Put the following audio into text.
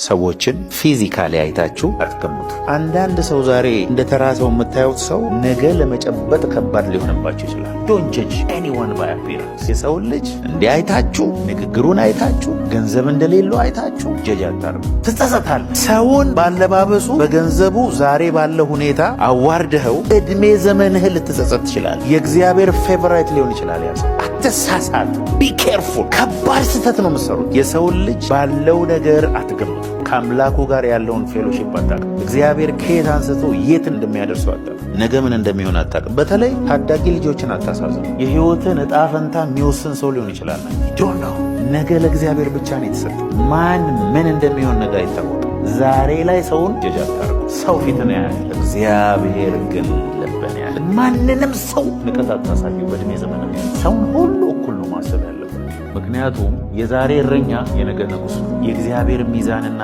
ሰዎችን ፊዚካሊ አይታችሁ አትገምቱ። አንዳንድ ሰው ዛሬ እንደ ተራ ሰው የምታዩት ሰው ነገ ለመጨበጥ ከባድ ሊሆንባችሁ ይችላል። ዶንት ጀጅ ኤኒዋን ባይ አፒራንስ። የሰውን ልጅ እንዲህ አይታችሁ፣ ንግግሩን አይታችሁ፣ ገንዘብ እንደሌለው አይታችሁ ጀጅ አታርጉ። ትጸጸታል። ሰውን ባለባበሱ፣ በገንዘቡ፣ ዛሬ ባለ ሁኔታ አዋርደኸው እድሜ ዘመንህ ልትጸጸት ትችላል። የእግዚአብሔር ፌቨራይት ሊሆን ይችላል ያ ሰው። አትሳሳቱ። ቢ ኬርፉል። ከባድ ስህተት ነው የምትሰሩት። የሰውን ልጅ ባለው ነገር አትገምቱ። ከአምላኩ ጋር ያለውን ፌሎሺፕ አታውቅም። እግዚአብሔር ከየት አንስቶ የት እንደሚያደርሰው አታውቅም። ነገ ምን እንደሚሆን አታውቅም። በተለይ ታዳጊ ልጆችን አታሳዝኑ። የህይወትን እጣ ፈንታ የሚወስን ሰው ሊሆን ይችላል። ዶንት ኖ። ነገ ለእግዚአብሔር ብቻ ነው የተሰጠ። ማን ምን እንደሚሆን ነገ አይታወቅም። ዛሬ ላይ ሰውን ጀጅ አታርጉ። ሰው ፊት ነው ያለ፣ እግዚአብሔር ግን ልብን ያለ። ማንንም ሰው ንቀት አታሳዩ። በእድሜ ዘመን ሰውን ሁሉ እኩል ነው ማሰብ ያለበት። ምክንያቱም የዛሬ እረኛ የነገ ንጉሥ ነው። የእግዚአብሔር ሚዛንና